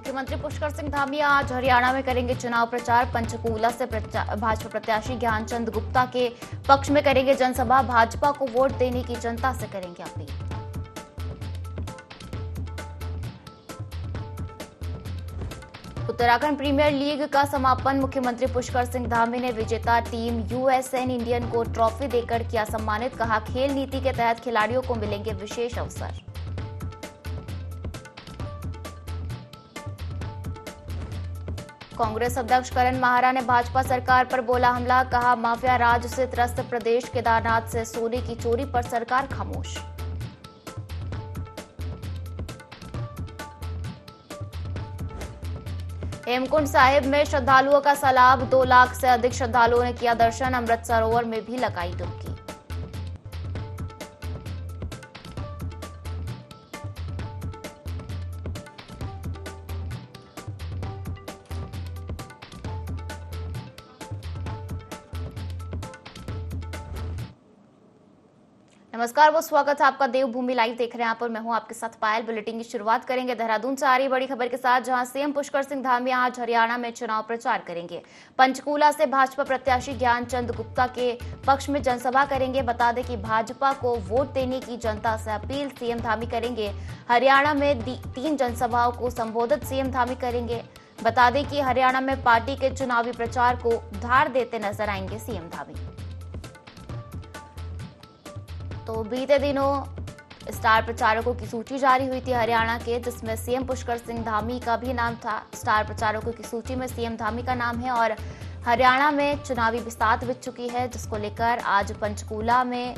मुख्यमंत्री पुष्कर सिंह धामी आज हरियाणा में करेंगे चुनाव प्रचार। पंचकूला से भाजपा प्रत्याशी ज्ञानचंद गुप्ता के पक्ष में करेंगे जनसभा। भाजपा को वोट देने की जनता से करेंगे अपील। उत्तराखंड प्रीमियर लीग का समापन। मुख्यमंत्री पुष्कर सिंह धामी ने विजेता टीम यूएसएन इंडियन को ट्रॉफी देकर किया सम्मानित। कहा, खेल नीति के तहत खिलाड़ियों को मिलेंगे विशेष अवसर। कांग्रेस अध्यक्ष करण माहरा ने भाजपा सरकार पर बोला हमला। कहा, माफिया राज से त्रस्त प्रदेश, केदारनाथ से सोने की चोरी पर सरकार खामोश। हेमकुंड साहिब में श्रद्धालुओं का सैलाब। 2 लाख से अधिक श्रद्धालुओं ने किया दर्शन। अमृत सरोवर में भी लगाई डुबकी। नमस्कार, वो स्वागत है आपका देवभूमि लाइव देख रहे हैं आप और मैं हूं आपके साथ पायल। बुलेटिन की शुरुआत करेंगे देहरादून से आ रही बड़ी खबर के साथ, जहां सीएम पुष्कर सिंह धामी आज हरियाणा में चुनाव प्रचार करेंगे। पंचकूला से भाजपा प्रत्याशी ज्ञानचंद गुप्ता के पक्ष में जनसभा करेंगे। बता दें कि भाजपा को वोट देने की जनता से अपील सीएम धामी करेंगे। हरियाणा में 3 जनसभाओं को संबोधित सीएम धामी करेंगे। बता दें कि हरियाणा में पार्टी के चुनावी प्रचार को धार देते नजर आएंगे सीएम धामी। तो बीते दिनों स्टार प्रचारकों की सूची जारी हुई थी हरियाणा के, जिसमें सीएम पुष्कर सिंह धामी का भी नाम था। स्टार प्रचारकों की सूची में सीएम धामी का नाम है और हरियाणा में चुनावी बिसात बिछ चुकी है, जिसको लेकर आज पंचकूला में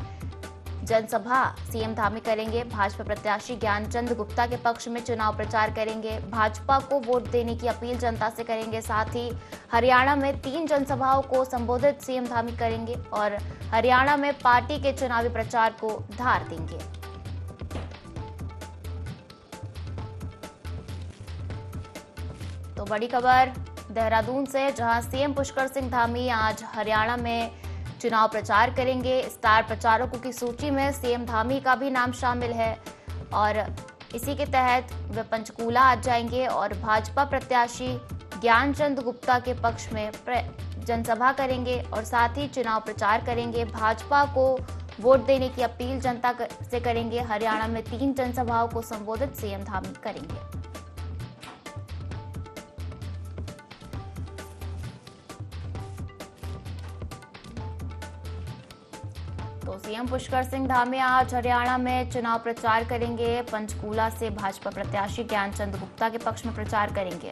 जनसभा सीएम धामी करेंगे। भाजपा प्रत्याशी ज्ञानचंद गुप्ता के पक्ष में चुनाव प्रचार करेंगे। भाजपा को वोट देने की अपील जनता से करेंगे। साथ ही हरियाणा में 3 जनसभाओं को संबोधित सीएम धामी करेंगे और हरियाणा में पार्टी के चुनावी प्रचार को धार देंगे। तो बड़ी खबर देहरादून से, जहां सीएम पुष्कर सिंह धामी आज हरियाणा में चुनाव प्रचार करेंगे। स्टार प्रचारकों की सूची में सीएम धामी का भी नाम शामिल है और इसी के तहत वे पंचकूला आ जाएंगे और भाजपा प्रत्याशी ज्ञानचंद गुप्ता के पक्ष में जनसभा करेंगे और साथ ही चुनाव प्रचार करेंगे। भाजपा को वोट देने की अपील जनता से करेंगे। हरियाणा में 3 जनसभाओं को संबोधित सीएम धामी करेंगे। तो सीएम पुष्कर सिंह धामी आज हरियाणा में चुनाव प्रचार करेंगे। पंचकूला से भाजपा प्रत्याशी ज्ञानचंद गुप्ता के पक्ष में प्रचार करेंगे।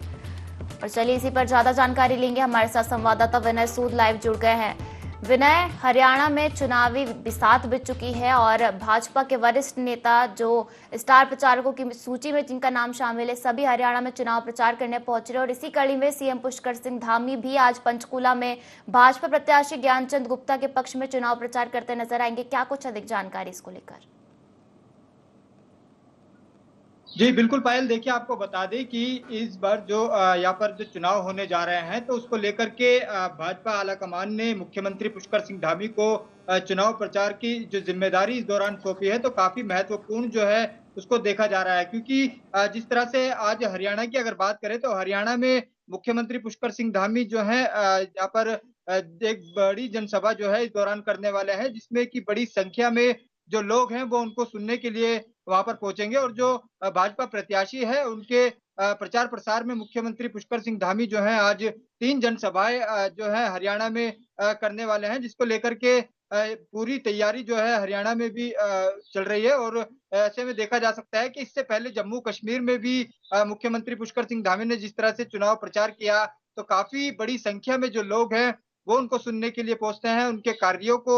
और चलिए इसी पर ज्यादा जानकारी लेंगे, हमारे साथ संवाददाता विनय सूद लाइव जुड़ गए हैं। विनय, हरियाणा में चुनावी बिसात बिछ चुकी है और भाजपा के वरिष्ठ नेता जो स्टार प्रचारकों की सूची में जिनका नाम शामिल है, सभी हरियाणा में चुनाव प्रचार करने पहुंच रहे और इसी कड़ी में सीएम पुष्कर सिंह धामी भी आज पंचकूला में भाजपा प्रत्याशी ज्ञानचंद गुप्ता के पक्ष में चुनाव प्रचार करते नजर आएंगे। क्या कुछ अधिक जानकारी इसको लेकर? जी बिल्कुल पायल, देखिए आपको बता दें कि इस बार जो यहाँ पर जो चुनाव होने जा रहे हैं, तो उसको लेकर के भाजपा आलाकमान ने मुख्यमंत्री पुष्कर सिंह धामी को चुनाव प्रचार की जो जिम्मेदारी इस दौरान सौंपी है, तो काफी महत्वपूर्ण जो है उसको देखा जा रहा है। क्योंकि जिस तरह से आज हरियाणा की अगर बात करें तो हरियाणा में मुख्यमंत्री पुष्कर सिंह धामी जो है यहाँ पर एक बड़ी जनसभा जो है इस दौरान करने वाले हैं, जिसमें कि बड़ी संख्या में जो लोग हैं वो उनको सुनने के लिए वहां पर पहुंचेंगे और जो भाजपा प्रत्याशी है उनके प्रचार प्रसार में मुख्यमंत्री पुष्कर सिंह धामी जो है आज 3 जनसभाएं जो है हरियाणा में करने वाले हैं, जिसको लेकर के पूरी तैयारी जो है हरियाणा में भी चल रही है। और ऐसे में देखा जा सकता है कि इससे पहले जम्मू कश्मीर में भी मुख्यमंत्री पुष्कर सिंह धामी ने जिस तरह से चुनाव प्रचार किया, तो काफी बड़ी संख्या में जो लोग हैं वो उनको सुनने के लिए पहुंचते हैं। उनके कार्यों को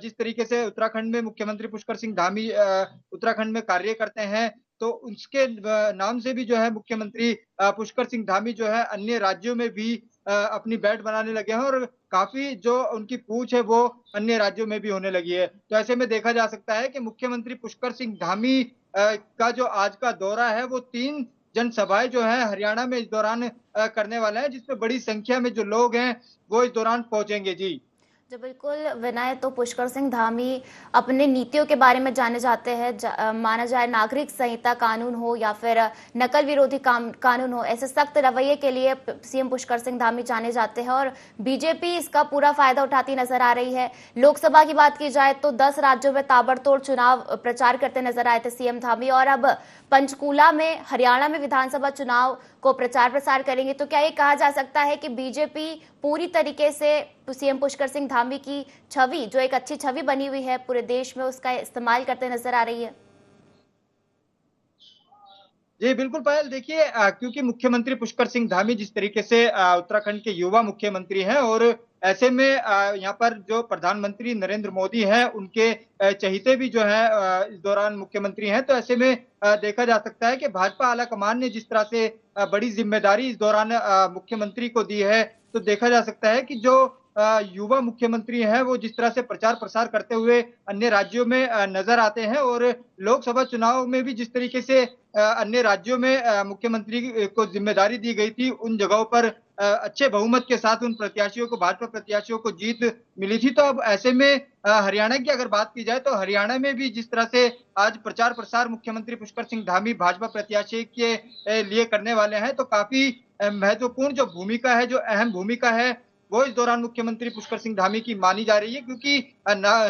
जिस तरीके से उत्तराखंड में मुख्यमंत्री पुष्कर सिंह धामी उत्तराखंड में कार्य करते हैं, तो उसके नाम से भी जो है मुख्यमंत्री पुष्कर सिंह धामी जो है अन्य राज्यों में भी अपनी बैठ बनाने लगे हैं और काफी जो उनकी पूछ है वो अन्य राज्यों में भी होने लगी है। तो ऐसे में देखा जा सकता है कि मुख्यमंत्री पुष्कर सिंह धामी का जो आज का दौरा है वो 3 जनसभाएं जो है हरियाणा में इस दौरान करने वाले हैं, जिसमें बड़ी संख्या में जो लोग हैं वो इस दौरान पहुंचेंगे। जी जी बिल्कुल विनय, तो पुष्कर सिंह धामी अपने नीतियों के बारे में जाने जाते हैं। माना जाए नागरिक संहिता कानून हो या फिर नकल विरोधी कानून हो, ऐसे सख्त रवैये के लिए सीएम पुष्कर सिंह धामी जाने जाते हैं और बीजेपी इसका पूरा फायदा उठाती नजर आ रही है। लोकसभा की बात की जाए तो 10 राज्यों में ताबड़तोड़ चुनाव प्रचार करते नजर आए थे सीएम धामी, और अब पंचकूला में, हरियाणा में विधानसभा चुनाव को प्रचार प्रसार करेंगे। तो क्या ये कहा जा सकता है कि बीजेपी पूरी तरीके से सीएम पुष्कर सिंह धामी की छवि, जो एक अच्छी छवि बनी हुई है पूरे देश में, उसका इस्तेमाल करते नजर आ रही है? जी बिल्कुल पायल, देखिए क्योंकि मुख्यमंत्री पुष्कर सिंह धामी जिस तरीके से उत्तराखंड के युवा मुख्यमंत्री हैं, और ऐसे में यहाँ पर जो प्रधानमंत्री नरेंद्र मोदी हैं उनके चहेते भी जो है इस दौरान मुख्यमंत्री हैं, तो ऐसे में देखा जा सकता है कि भाजपा आला कमान ने जिस तरह से बड़ी जिम्मेदारी इस दौरान मुख्यमंत्री को दी है, तो देखा जा सकता है कि जो युवा मुख्यमंत्री हैं वो जिस तरह से प्रचार प्रसार करते हुए अन्य राज्यों में नजर आते हैं, और लोकसभा चुनाव में भी जिस तरीके से अन्य राज्यों में मुख्यमंत्री को जिम्मेदारी दी गई थी, उन जगहों पर अच्छे बहुमत के साथ उन प्रत्याशियों को, भाजपा प्रत्याशियों को जीत मिली थी। तो अब ऐसे में हरियाणा की अगर बात की जाए तो हरियाणा में भी जिस तरह से आज प्रचार प्रसार मुख्यमंत्री पुष्कर सिंह धामी भाजपा प्रत्याशी के लिए करने वाले हैं, तो काफी महत्वपूर्ण जो भूमिका है, जो अहम भूमिका है, वो इस दौरान मुख्यमंत्री पुष्कर सिंह धामी की मानी जा रही है। क्योंकि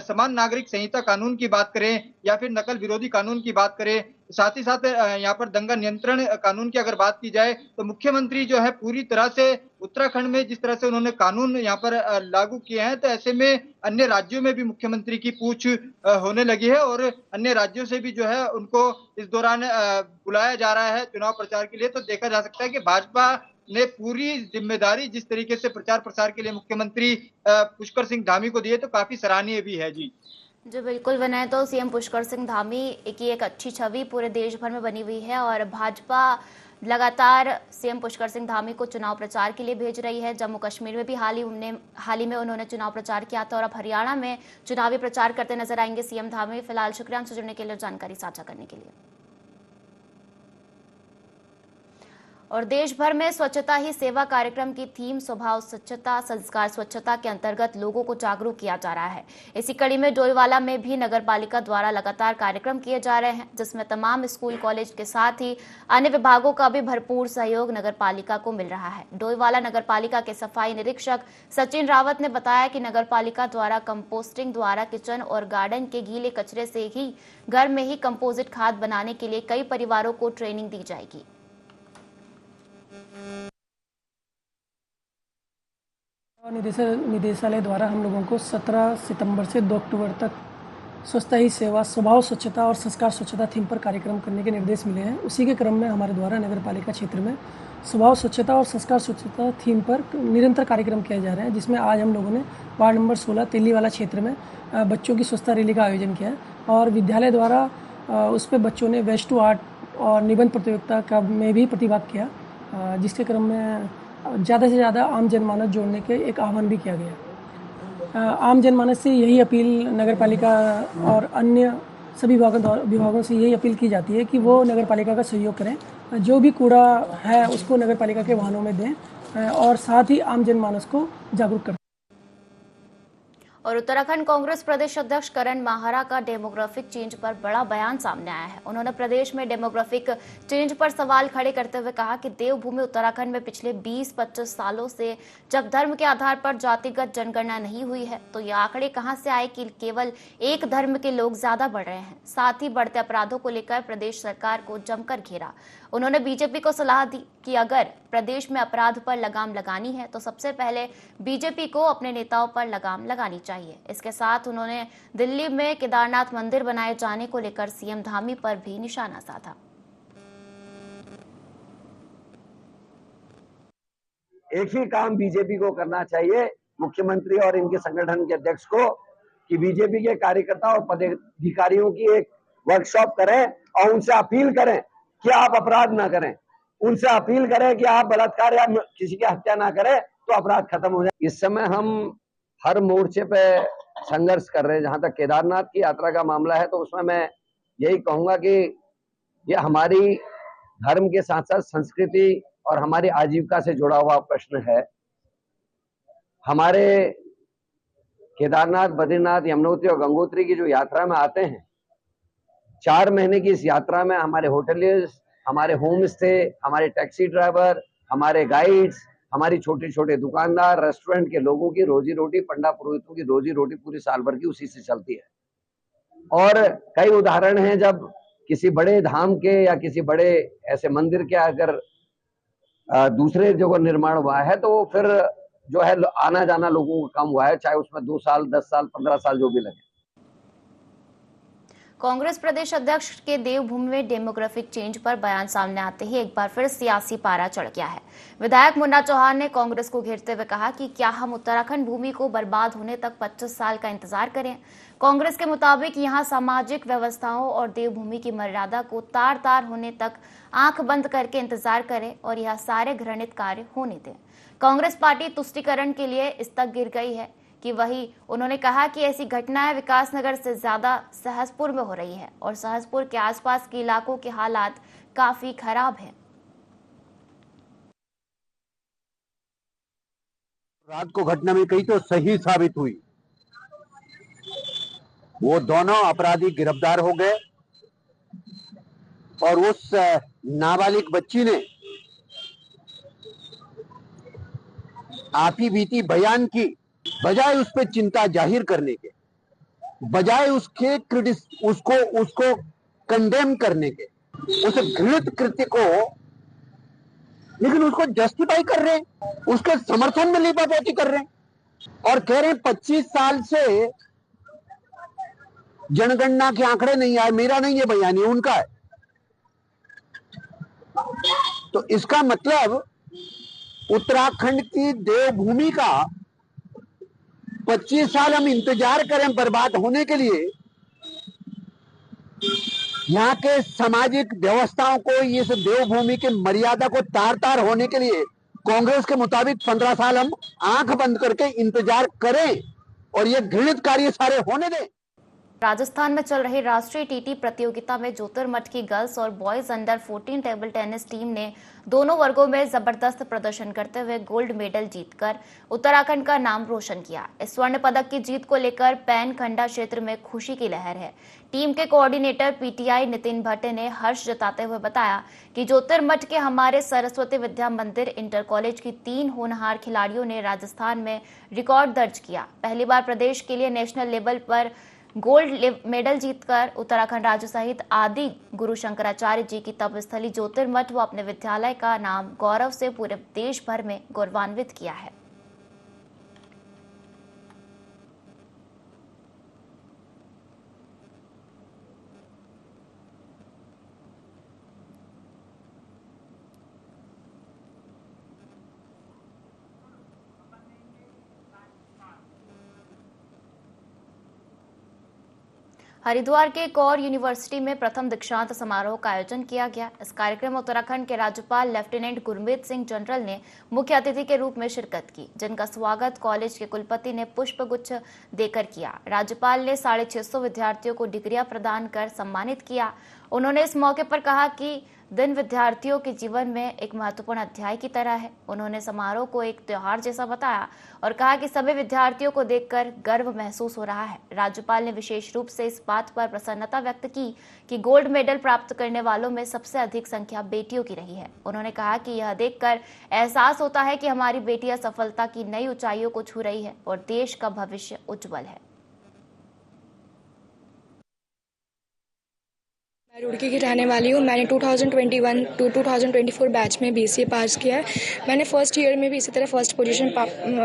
समान नागरिक संहिता कानून की बात करें या फिर नकल विरोधी कानून की बात करें, साथ ही साथ यहाँ पर दंगा नियंत्रण कानून की अगर बात की जाए, तो मुख्यमंत्री जो है पूरी तरह से उत्तराखंड में जिस तरह से उन्होंने कानून यहाँ पर लागू किए हैं, तो ऐसे में अन्य राज्यों में भी मुख्यमंत्री की पूछ होने लगी है, और अन्य राज्यों से भी जो है उनको इस दौरान बुलाया जा रहा है चुनाव प्रचार के लिए। तो देखा जा सकता है कि भाजपा ने पूरी जिम्मेदारी जिस तरीके से प्रचार प्रसार के लिए मुख्यमंत्री पुष्कर सिंह धामी को दी है, तो काफी सराहनीय भी है। जी जी बिल्कुल विनय, तो सीएम पुष्कर सिंह धामी की एक अच्छी छवि पूरे देश भर में बनी हुई है और भाजपा लगातार सीएम पुष्कर सिंह धामी को चुनाव प्रचार के लिए भेज रही है। जम्मू कश्मीर में भी हाल ही में उन्होंने चुनाव प्रचार किया था, और अब हरियाणा में चुनावी प्रचार करते नजर आएंगे सीएम धामी। फिलहाल शुक्रिया हमसे जुड़ने के लिए, जानकारी साझा करने के लिए। और देश भर में स्वच्छता ही सेवा कार्यक्रम की थीम स्वभाव स्वच्छता संस्कार स्वच्छता के अंतर्गत लोगों को जागरूक किया जा रहा है। इसी कड़ी में डोईवाला में भी नगर पालिका द्वारा लगातार कार्यक्रम किए जा रहे हैं, जिसमें तमाम स्कूल कॉलेज के साथ ही अन्य विभागों का भी भरपूर सहयोग नगर पालिका को मिल रहा है। डोईवाला नगर पालिका के सफाई निरीक्षक सचिन रावत ने बताया कि नगर पालिका द्वारा कंपोस्टिंग द्वारा किचन और गार्डन के गीले कचरे से ही घर में ही कंपोजिट खाद बनाने के लिए कई परिवारों को ट्रेनिंग दी जाएगी। निदेशालय द्वारा हम लोगों को 17 सितंबर से 2 अक्टूबर तक स्वच्छता ही सेवा स्वभाव स्वच्छता और संस्कार स्वच्छता थीम पर कार्यक्रम करने के निर्देश मिले हैं। उसी के क्रम में हमारे द्वारा नगर पालिका क्षेत्र में स्वभाव स्वच्छता और संस्कार स्वच्छता थीम पर निरंतर कार्यक्रम किए जा रहे हैं, जिसमें आज हम लोगों ने वार्ड नंबर 16 तेलीवाला क्षेत्र में बच्चों की स्वच्छता रैली का आयोजन किया है, और विद्यालय द्वारा उस पर बच्चों ने वेस्ट टू आर्ट और निबंध प्रतियोगिता का में भी प्रतिभाग किया, जिसके क्रम में ज़्यादा से ज़्यादा आम जनमानस जोड़ने के एक आह्वान भी किया गया। आम जनमानस से यही अपील नगर पालिका और अन्य सभी विभागों से यही अपील की जाती है कि वो नगर पालिका का सहयोग करें, जो भी कूड़ा है उसको नगर पालिका के वाहनों में दें, और साथ ही आम जनमानस को जागरूक करें। और उत्तराखंड कांग्रेस प्रदेश अध्यक्ष करण माहरा का डेमोग्राफिक चेंज पर बड़ा बयान सामने आया है। उन्होंने प्रदेश में डेमोग्राफिक चेंज पर सवाल खड़े करते हुए कहा कि देवभूमि उत्तराखंड में पिछले 20-25 सालों से जब धर्म के आधार पर जातिगत जनगणना नहीं हुई है, तो ये आंकड़े कहां से आए कि केवल एक धर्म के लोग ज्यादा बढ़ रहे हैं। साथ ही बढ़ते अपराधों को लेकर प्रदेश सरकार को जमकर घेरा। उन्होंने बीजेपी को सलाह दी कि अगर प्रदेश में अपराध पर लगाम लगानी है तो सबसे पहले बीजेपी को अपने नेताओं पर लगाम लगानी चाहिए। इसके साथ उन्होंने दिल्ली में केदारनाथ मंदिर बनाए जाने को लेकर सीएम धामी पर भी निशाना साधा। एक ही काम बीजेपी को करना चाहिए, मुख्यमंत्री और इनके संगठन के अध्यक्ष को, कि बीजेपी के कार्यकर्ता और पदाधिकारियों की एक वर्कशॉप करें और उनसे अपील करें कि आप अपराध ना करें, उनसे अपील करें कि आप बलात्कार या किसी की हत्या ना करें, तो अपराध खत्म हो जाए। इस समय हम हर मोर्चे पे संघर्ष कर रहे हैं। जहां तक केदारनाथ की यात्रा का मामला है, तो उसमें मैं यही कहूंगा कि ये हमारी धर्म के साथ साथ संस्कृति और हमारी आजीविका से जुड़ा हुआ प्रश्न है। हमारे केदारनाथ, बद्रीनाथ, यमुनोत्री और गंगोत्री की जो यात्रा में आते हैं, 4 महीने की इस यात्रा में हमारे होटलियर्स, हमारे होम स्टे, हमारे टैक्सी ड्राइवर, हमारे गाइड्स, हमारी छोटे छोटे दुकानदार, रेस्टोरेंट के लोगों की रोजी रोटी, पंडा पुरोहितों की रोजी रोटी पूरी साल भर की उसी से चलती है। और कई उदाहरण हैं जब किसी बड़े धाम के या किसी बड़े ऐसे मंदिर के अगर दूसरे जगह निर्माण हुआ है तो फिर जो है आना जाना लोगों का कम हुआ है, चाहे उसमें 2 साल, 10 साल, 15 साल जो भी लगे। कांग्रेस प्रदेश अध्यक्ष के देवभूमि में डेमोग्राफिक चेंज पर बयान सामने आते ही एक बार फिर सियासी पारा चढ़ गया है। विधायक मुन्ना चौहान ने कांग्रेस को घेरते हुए कहा कि क्या हम उत्तराखंड भूमि को बर्बाद होने तक 25 साल का इंतजार करें। कांग्रेस के मुताबिक यहां सामाजिक व्यवस्थाओं और देवभूमि की मर्यादा को तार तार होने तक आंख बंद करके इंतजार करें और यह सारे घृणित कार्य होने दें। कांग्रेस पार्टी तुष्टीकरण के लिए इस तक गिर गई है कि वही उन्होंने कहा कि ऐसी घटनाएं विकासनगर से ज्यादा सहसपुर में हो रही है और सहसपुर के आसपास के इलाकों के हालात काफी खराब हैं। रात को घटना में कही तो सही साबित हुई। वो दोनों अपराधी गिरफ्तार हो गए और उस नाबालिग बच्ची ने आपी बीती बयान की बजाय उस पर चिंता जाहिर करने के, बजाय उसको कंडेम करने के, उस घृणित कृत्य को, लेकिन उसको जस्टिफाई कर रहे हैं, उसके समर्थन में लीपापोती कर रहे हैं और कह रहे हैं 25 साल से जनगणना के आंकड़े नहीं आए। मेरा नहीं है बयान, ये उनका है। तो इसका मतलब उत्तराखंड की देवभूमि का 25 साल हम इंतजार करें बर्बाद होने के लिए। यहाँ के सामाजिक व्यवस्थाओं को, इस देवभूमि की मर्यादा को तार तार होने के लिए कांग्रेस के मुताबिक 15 साल हम आंख बंद करके इंतजार करें और ये घृणित कार्य सारे होने दें। राजस्थान में चल रही राष्ट्रीय टीटी प्रतियोगिता में ज्योतिर्मठ की गर्ल्स और boys under 14 table tennis team ने दोनों वर्गों में जबरदस्त प्रदर्शन करते हुए गोल्ड मेडल जीतकर उत्तराखंड का नाम रोशन किया। इस स्वर्ण पदक की जीत को लेकर पैन खंडा क्षेत्र में खुशी की लहर है। टीम के कोऑर्डिनेटर पीटीआई नितिन भट्ट ने हर्ष जताते हुए बताया कि ज्योतिर्मठ के हमारे सरस्वती विद्या मंदिर इंटर कॉलेज की 3 होनहार खिलाड़ियों ने राजस्थान में रिकॉर्ड दर्ज किया। पहली बार प्रदेश के लिए नेशनल लेवल पर गोल्ड मेडल जीतकर उत्तराखंड राज्य सहित आदि गुरु शंकराचार्य जी की तपस्थली ज्योतिर्मठ व अपने विद्यालय का नाम गौरव से पूरे देश भर में गौरवान्वित किया है। हरिद्वार के कौर यूनिवर्सिटी में प्रथम दीक्षांत समारोह का आयोजन किया गया। इस कार्यक्रम में उत्तराखंड के राज्यपाल लेफ्टिनेंट गुरमीत सिंह जनरल ने मुख्य अतिथि के रूप में शिरकत की, जिनका स्वागत कॉलेज के कुलपति ने पुष्पगुच्छ देकर किया। राज्यपाल ने 650 विद्यार्थियों को डिग्रियां प्रदान कर सम्मानित किया। उन्होंने इस मौके पर कहा कि दिन विद्यार्थियों के जीवन में एक महत्वपूर्ण अध्याय की तरह है। उन्होंने समारोह को एक त्योहार जैसा बताया और कहा कि सभी विद्यार्थियों को देखकर गर्व महसूस हो रहा है। राज्यपाल ने विशेष रूप से इस बात पर प्रसन्नता व्यक्त की कि गोल्ड मेडल प्राप्त करने वालों में सबसे अधिक संख्या बेटियों की रही है। उन्होंने कहा कि यह देखकर एहसास होता है कि हमारी बेटियां सफलता की नई ऊंचाइयों को छू रही है और देश का भविष्य उज्जवल है। मैं रुड़की की रहने वाली हूँ। मैंने 2021 टू 2024 बैच में BCA पास किया है। मैंने फर्स्ट ईयर में भी इसी तरह फर्स्ट पोजीशन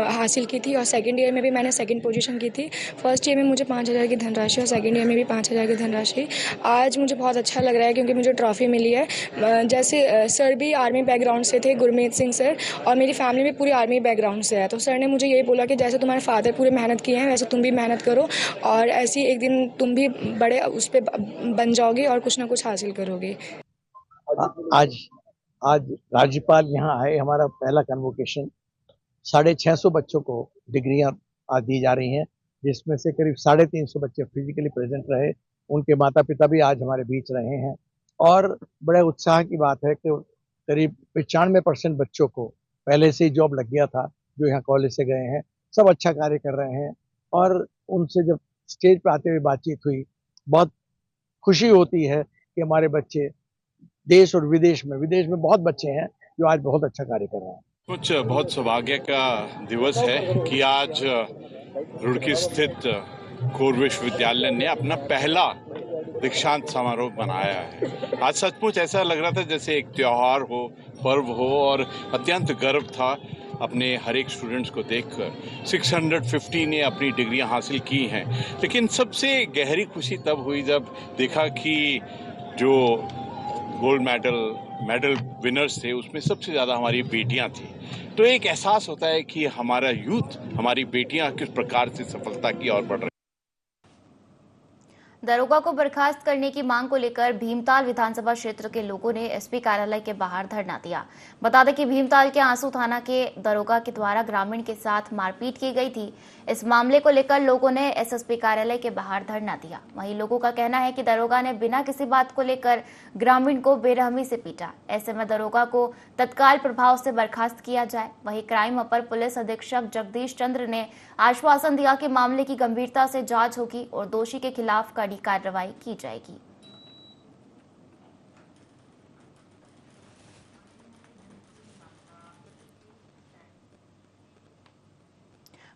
हासिल की थी और सेकंड ईयर में भी मैंने सेकंड पोजीशन की थी। फर्स्ट ईयर में मुझे 5,000 की धनराशि और सेकंड ईयर में भी 5,000 की धनराशि। आज मुझे बहुत अच्छा लग रहा है क्योंकि मुझे ट्रॉफी मिली है। जैसे सर भी आर्मी बैकग्राउंड से थे, गुरमीत सिंह सर, और मेरी फैमिली भी पूरी आर्मी बैकग्राउंड से है। तो सर ने मुझे यही बोला कि जैसे तुम्हारे फादर पूरे मेहनत किए हैं वैसे तुम भी मेहनत करो और ऐसी एक दिन तुम भी बड़े उस पर बन जाओगे और कुछ ना कुछ हासिल करोगे। आज राज्यपाल यहाँ आए, हमारा पहला कन्वोकेशन। 650 बच्चों को डिग्रियां दी जा रही हैं, जिसमें से करीब 350 बच्चे फिजिकली प्रेजेंट रहे। उनके माता पिता भी आज हमारे बीच रहे हैं और बड़े उत्साह की बात है कि करीब 95% बच्चों को पहले से ही जॉब लग गया था जो यहाँ कॉलेज से गए हैं। सब अच्छा कार्य कर रहे हैं और उनसे जब स्टेज पर आते हुए बातचीत हुई, बहुत खुशी होती है कि हमारे बच्चे देश और विदेश में बहुत बच्चे हैं जो आज बहुत अच्छा कार्य कर रहे हैं। कुछ बहुत सौभाग्य का दिवस है कि आज रुड़की स्थित घोर विश्वविद्यालय ने अपना पहला दीक्षांत समारोह मनाया है। आज सचमुच ऐसा लग रहा था जैसे एक त्योहार हो, पर्व हो, और अत्यंत गर्व था अपने हर एक स्टूडेंट्स को देखकर। 650 ने अपनी डिग्रियां हासिल की हैं, लेकिन सबसे गहरी खुशी तब हुई जब देखा कि जो गोल्ड मेडल विनर्स थे उसमें सबसे ज़्यादा हमारी बेटियां थी। तो एक एहसास होता है कि हमारा यूथ, हमारी बेटियां किस प्रकार से सफलता की ओर बढ़ रही। दरोगा को बर्खास्त करने की मांग को लेकर भीमताल विधानसभा क्षेत्र के लोगों ने एसपी कार्यालय के बाहर धरना दिया। बता दें कि भीमताल के आंसू थाना के दरोगा के द्वारा ग्रामीण के साथ मारपीट की गई थी। इस मामले को लेकर लोगों ने एसएसपी कार्यालय के बाहर धरना दिया। वहीं लोगों का कहना है कि दरोगा ने बिना किसी बात को लेकर ग्रामीण को बेरहमी से पीटा। ऐसे में दरोगा को तत्काल प्रभाव से बर्खास्त किया जाए। वहीं क्राइम अपर पुलिस अधीक्षक जगदीश चंद्र ने आश्वासन दिया कि मामले की गंभीरता से जांच होगी और दोषी के खिलाफ कड़ी कार्रवाई की जाएगी।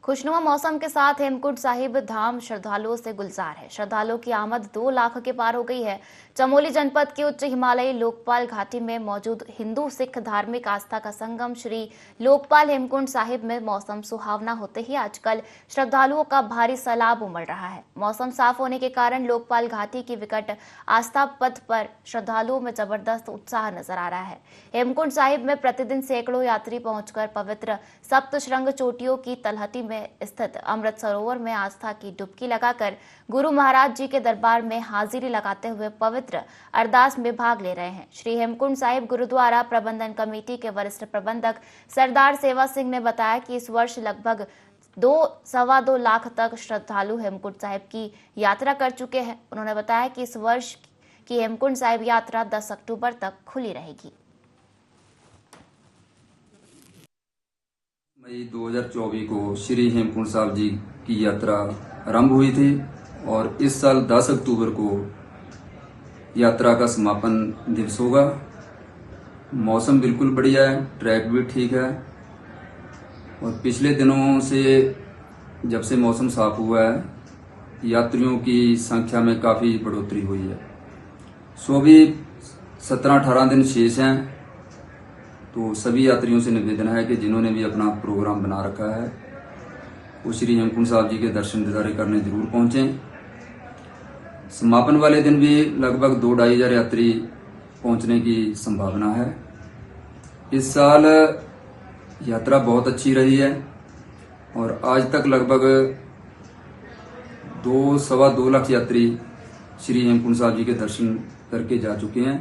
खुशनुमा मौसम के साथ हेमकुंड साहिब धाम श्रद्धालुओं से गुलजार है। श्रद्धालुओं की आमद 2 लाख के पार हो गई है। चमोली जनपद के उच्च हिमालयी लोकपाल घाटी में मौजूद हिंदू सिख धार्मिक आस्था का संगम श्री लोकपाल हेमकुंड साहिब में मौसम सुहावना होते ही आजकल श्रद्धालुओं का भारी सैलाब उमड़ रहा है। मौसम साफ होने के कारण लोकपाल घाटी की विकट आस्था पथ पर श्रद्धालुओं में जबरदस्त उत्साह नजर आ रहा है। हेमकुंड साहिब में प्रतिदिन सैकड़ों यात्री पहुंचकर पवित्र सप्त श्रृंग चोटियों की तलहटी में स्थित अमृत सरोवर में आस्था की डुबकी लगाकर गुरु महाराज जी के दरबार में हाजिरी लगाते हुए पवित्र अरदास में भाग ले रहे हैं। श्री हेमकुंड साहिब गुरुद्वारा प्रबंधन कमेटी के वरिष्ठ प्रबंधक सरदार सेवा सिंह ने बताया कि इस वर्ष लगभग 2-2.25 लाख तक श्रद्धालु हेमकुंड साहिब की यात्रा कर चुके हैं। उन्होंने बताया कि इस वर्ष की हेमकुंड साहिब यात्रा 10 अक्टूबर तक खुली रहेगी। मई 2024 को श्री हेमकुंड साहिब जी की यात्रा आरंभ हुई थी और इस साल 10 अक्टूबर को यात्रा का समापन दिवस होगा। मौसम बिल्कुल बढ़िया है, ट्रैक भी ठीक है और पिछले दिनों से जब से मौसम साफ हुआ है यात्रियों की संख्या में काफ़ी बढ़ोतरी हुई है। सो भी 17-18 दिन शेष हैं, तो सभी यात्रियों से निवेदन है कि जिन्होंने भी अपना प्रोग्राम बना रखा है वो श्री हेमकुंड साहिब जी के दर्शन दीदारे करने जरूर पहुँचें। समापन वाले दिन भी लगभग 2-2.5 हज़ार यात्री पहुँचने की संभावना है। इस साल यात्रा बहुत अच्छी रही है और आज तक लगभग 2-2.25 लाख यात्री श्री हेमकुंड साहिब जी के दर्शन करके जा चुके हैं।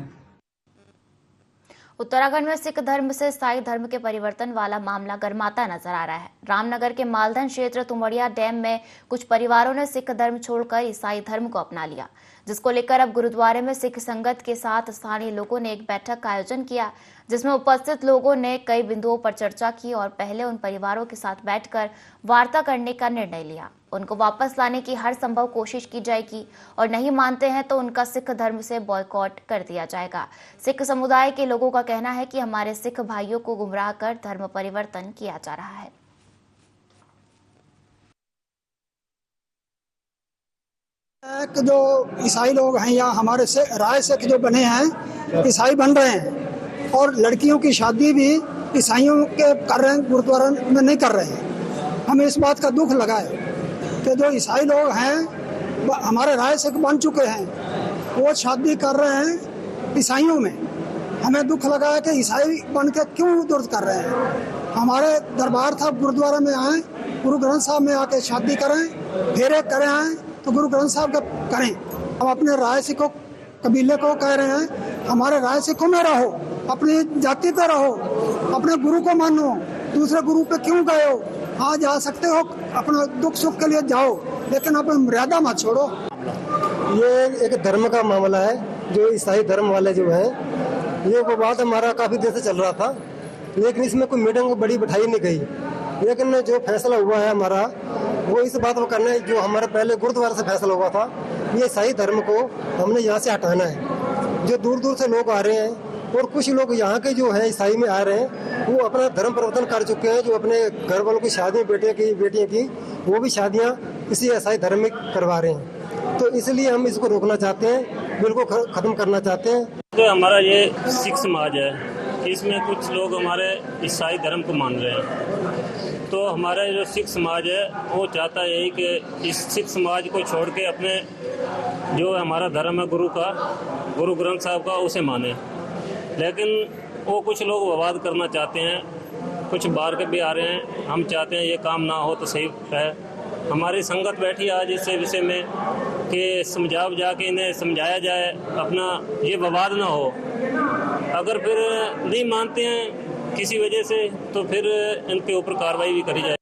उत्तराखंड में सिख धर्म से ईसाई धर्म के परिवर्तन वाला मामला गर्माता नजर आ रहा है। रामनगर के मालधन क्षेत्र तुमड़िया डैम में कुछ परिवारों ने सिख धर्म छोड़कर ईसाई धर्म को अपना लिया, जिसको लेकर अब गुरुद्वारे में सिख संगत के साथ स्थानीय लोगों ने एक बैठक का आयोजन किया, जिसमें उपस्थित लोगों ने कई बिंदुओं पर चर्चा की और पहले उन परिवारों के साथ बैठकर वार्ता करने का निर्णय लिया। उनको वापस लाने की हर संभव कोशिश की जाएगी और नहीं मानते हैं तो उनका सिख धर्म से बॉयकॉट कर दिया जाएगा। सिख समुदाय के लोगों का कहना है कि हमारे सिख भाइयों को गुमराह कर धर्म परिवर्तन किया जा रहा है। जो ईसाई लोग हैं या हमारे से राय सिख जो बने हैं ईसाई बन रहे हैं और लड़कियों की शादी भी ईसाइयों के कर रहे हैं, गुरुद्वारा में नहीं कर रहे हैं। हमें इस बात का दुख लगा है कि जो ईसाई लोग हैं हमारे राय सिख बन चुके हैं वो शादी कर रहे हैं ईसाइयों में। हमें दुख लगा है कि ईसाई बन के क्यों दुर्द कर रहे हैं। हमारे दरबार था गुरुद्वारा में आए, गुरु ग्रंथ साहब में आके शादी करें, फेरे करें आए तो गुरु ग्रंथ साहब का करें। हम अपने राय सिखों कबीले को कह रहे हैं हमारे राय सिखों में रहो, अपनी जाति पे रहो, अपने गुरु को मानो, दूसरे गुरु पे क्यों गए हो। हाँ जा सकते हो, अपना दुख सुख के लिए जाओ, लेकिन अपनी मर्यादा मत छोड़ो। ये एक धर्म का मामला है। जो ईसाई धर्म वाले जो हैं ये विवाद हमारा काफी देर से चल रहा था, लेकिन इसमें कोई मीटिंग बड़ी बिठाई नहीं गई। लेकिन जो फैसला हुआ है हमारा वो इस बात को करना है जो हमारा पहले गुरुद्वारा से फैसला हुआ था, ये ईसाई धर्म को हमने यहाँ से हटाना है। जो दूर दूर से लोग आ रहे हैं और कुछ लोग यहाँ के जो है ईसाई में आ रहे हैं, वो अपना धर्म परिवर्तन कर चुके हैं। जो अपने घर वालों की शादियाँ बेटियों की वो भी शादियाँ इसी ईसाई धर्म में करवा रहे हैं। तो इसलिए हम इसको रोकना चाहते हैं, बिल्कुल खत्म करना चाहते हैं। तो हमारा ये सिख समाज है, इसमें कुछ लोग हमारे ईसाई धर्म को मान रहे हैं। तो हमारा जो सिख समाज है वो चाहता है यही कि इस सिख समाज को छोड़ के अपने जो हमारा धर्म है गुरु ग्रंथ साहब का, उसे माने। लेकिन वो कुछ लोग विवाद करना चाहते हैं, कुछ बाहर के भी आ रहे हैं। हम चाहते हैं ये काम ना हो तो सही है। हमारी संगत बैठी आज इस विषय में कि जाके इन्हें समझाया जाए, अपना ये विवाद ना हो। अगर फिर नहीं मानते हैं किसी वजह से तो फिर इनके ऊपर कार्रवाई भी करी जाए।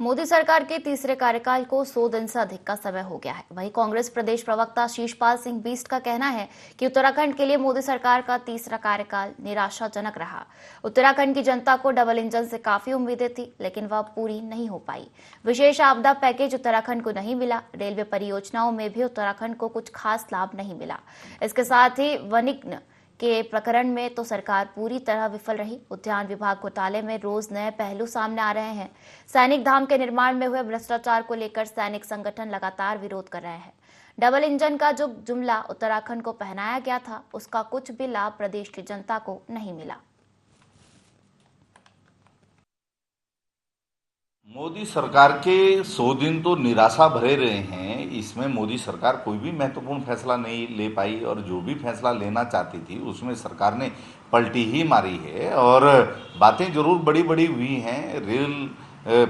मोदी सरकार के तीसरे कार्यकाल को 100 दिन से अधिक का समय हो गया है। वहीं कांग्रेस प्रदेश प्रवक्ता शीशपाल सिंह बीस्ट का कहना है कि उत्तराखंड के लिए मोदी सरकार का तीसरा कार्यकाल निराशाजनक रहा। उत्तराखंड की जनता को डबल इंजन से काफी उम्मीदें थी, लेकिन वह पूरी नहीं हो पाई। विशेष आपदा पैकेज उत्तराखंड को नहीं मिला। रेलवे परियोजनाओं में भी उत्तराखंड को कुछ खास लाभ नहीं मिला। इसके साथ ही वनिग्न के प्रकरण में तो सरकार पूरी तरह विफल रही। उद्यान विभाग घोटाले में रोज नए पहलू सामने आ रहे हैं। सैनिक धाम के निर्माण में हुए भ्रष्टाचार को लेकर सैनिक संगठन लगातार विरोध कर रहे हैं। डबल इंजन का जो जुमला उत्तराखंड को पहनाया गया था, उसका कुछ भी लाभ प्रदेश की जनता को नहीं मिला। मोदी सरकार के 100 दिन तो निराशा भरे रहे हैं। इसमें मोदी सरकार कोई भी महत्वपूर्ण फैसला नहीं ले पाई और जो भी फैसला लेना चाहती थी उसमें सरकार ने पलटी ही मारी है। और बातें जरूर बड़ी बड़ी हुई हैं। रेल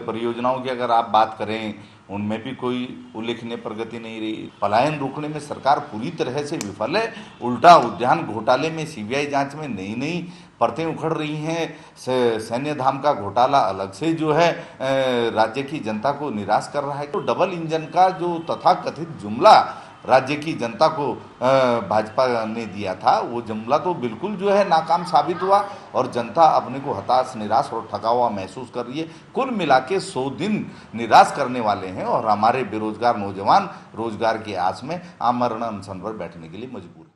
परियोजनाओं की अगर आप बात करें, उनमें भी कोई उल्लेखनीय प्रगति नहीं रही। पलायन रोकने में सरकार पूरी तरह से विफल है। उल्टा उद्यान घोटाले में सीबीआई जांच में नई नई परतें उखड़ रही हैं। सैन्य धाम का घोटाला अलग से जो है राज्य की जनता को निराश कर रहा है। तो डबल इंजन का जो तथाकथित जुमला राज्य की जनता को भाजपा ने दिया था, वो जुमला तो बिल्कुल जो है नाकाम साबित हुआ और जनता अपने को हताश, निराश और थका हुआ महसूस कर रही है। कुल मिला के 100 दिन निराश करने वाले हैं और हमारे बेरोजगार नौजवान रोजगार की आस में आमरण अनशन पर बैठने के लिए मजबूर हैं।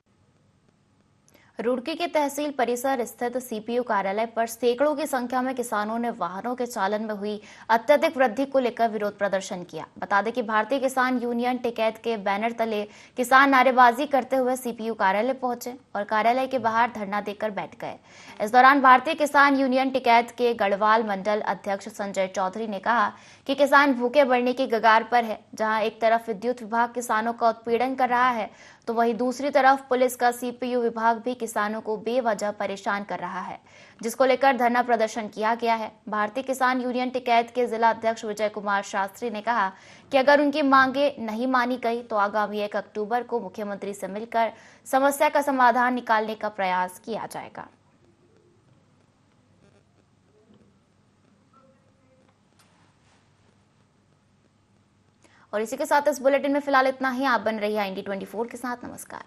रुड़की के तहसील परिसर स्थित सीपीयू कार्यालय पर सैकड़ों की संख्या में किसानों ने वाहनों के चालन में हुई अत्यधिक वृद्धि को लेकर विरोध प्रदर्शन किया। बता दें कि भारतीय किसान यूनियन टिकैत के बैनर तले किसान नारेबाजी करते हुए सीपीयू कार्यालय पहुंचे और कार्यालय के बाहर धरना देकर बैठ गए। इस दौरान भारतीय किसान यूनियन टिकैत के गढ़वाल मंडल अध्यक्ष संजय चौधरी ने कहा कि किसान भूखे बढ़ने की कगार पर है। जहां एक तरफ विद्युत विभाग किसानों का उत्पीड़न कर रहा है, तो वहीं दूसरी तरफ पुलिस का सीपीयू विभाग भी किसानों को बेवजह परेशान कर रहा है, जिसको लेकर धरना प्रदर्शन किया गया है। भारतीय किसान यूनियन टिकैत के जिला अध्यक्ष विजय कुमार शास्त्री ने कहा कि अगर उनकी मांगे नहीं मानी गई तो आगामी 1 अक्टूबर को मुख्यमंत्री से मिलकर समस्या का समाधान निकालने का प्रयास किया जाएगा। और इसी के साथ इस बुलेटिन में फिलहाल इतना ही। आप बन रही है IND24 के साथ। नमस्कार।